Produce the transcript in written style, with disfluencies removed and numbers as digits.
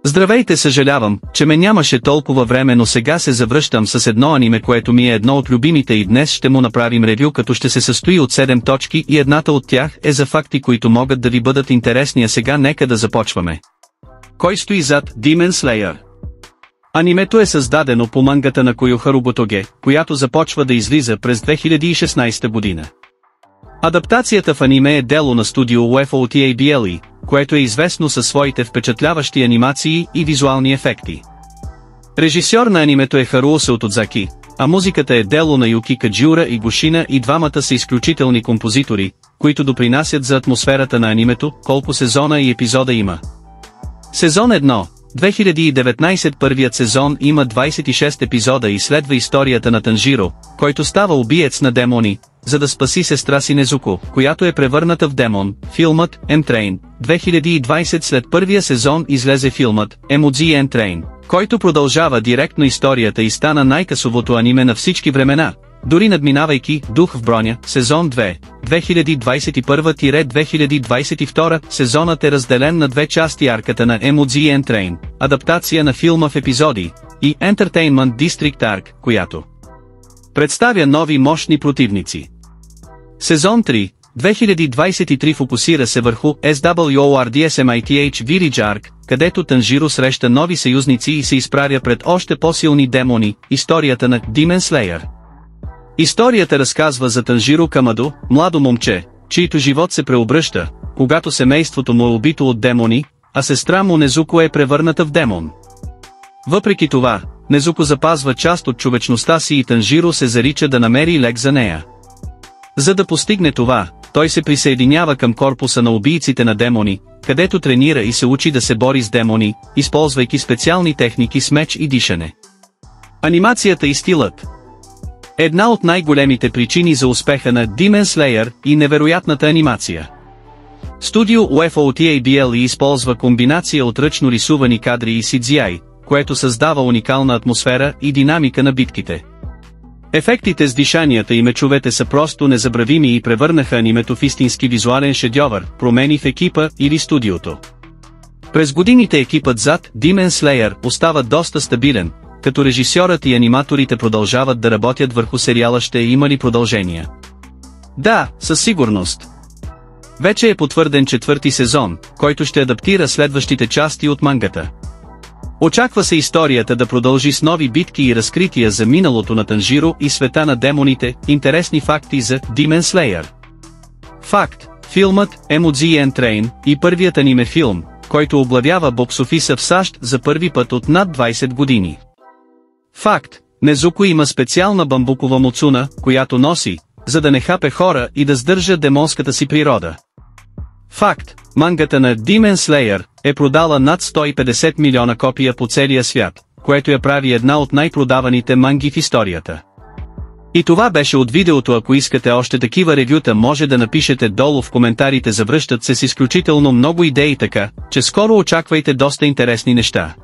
Здравейте, съжалявам, че ме нямаше толкова време, но сега се завръщам с едно аниме, което ми е едно от любимите и днес ще му направим ревю, като ще се състои от 7 точки и едната от тях е за факти, които могат да ви бъдат интересни, а сега нека да започваме. Кой стои зад Demon Slayer? Анимето е създадено по мангата на Коюхару Ботоге, която започва да излиза през 2016 година. Адаптацията в аниме е дело на студио UFO TABLE, което е известно със своите впечатляващи анимации и визуални ефекти. Режисьор на анимето е Харуо Саотодзаки, а музиката е дело на Юки Каджиура и Гошина, и двамата са изключителни композитори, които допринасят за атмосферата на анимето. Колко сезона и епизода има? Сезон 1, 2019. Първият сезон има 26 епизода и следва историята на Танжиро, който става убиец на демони, за да спаси сестра си Незуко, която е превърната в демон. Филмът M-Train 2020. След първия сезон излезе филмът Emoji M-Train, който продължава директно историята и стана най-късовото аниме на всички времена, дори надминавайки Дух в броня. Сезон 2, 2021-2022. Сезонът е разделен на две части: арката на Emoji M-Train, адаптация на филма в епизоди, и Entertainment District Arc, която представя нови мощни противници. Сезон 3, 2023 фокусира се върху SWORDSMITH Village Arc, където Танжиро среща нови съюзници и се изправя пред още по-силни демони. Историята на Demon Slayer. Историята разказва за Танжиро Камадо, младо момче, чийто живот се преобръща, когато семейството му е убито от демони, а сестра му Незуко е превърната в демон. Въпреки това, Незуко запазва част от човечността си и Танжиро се зарича да намери лек за нея. За да постигне това, той се присъединява към корпуса на убийците на демони, където тренира и се учи да се бори с демони, използвайки специални техники с меч и дишане. Анимацията и стилът. Една от най-големите причини за успеха на Demon Slayer и невероятната анимация. Студио UFO TABLE използва комбинация от ръчно рисувани кадри и CGI, което създава уникална атмосфера и динамика на битките. Ефектите с дишанията и мечовете са просто незабравими и превърнаха анимето в истински визуален шедьовър. Промени в екипа или студиото. През годините екипът зад Demon Slayer остава доста стабилен, като режисьорът и аниматорите продължават да работят върху сериала. Ще има ли продължения? Да, със сигурност. Вече е потвърден четвърти сезон, който ще адаптира следващите части от мангата. Очаква се историята да продължи с нови битки и разкрития за миналото на Танжиро и света на демоните. Интересни факти за Demon Slayer. Факт: филмът Emoji M-Train и първият аниме филм, който оглавява бокс-офиса в САЩ за първи път от над 20 години. Факт: Незуко има специална бамбукова муцуна, която носи, за да не хапе хора и да сдържа демонската си природа. Факт: мангата на Demon Slayer е продала над 150 милиона копия по целия свят, което я прави една от най-продаваните манги в историята. И това беше от видеото. Ако искате още такива ревюта, може да напишете долу в коментарите. Завръщат се с изключително много идеи, така че скоро очаквайте доста интересни неща.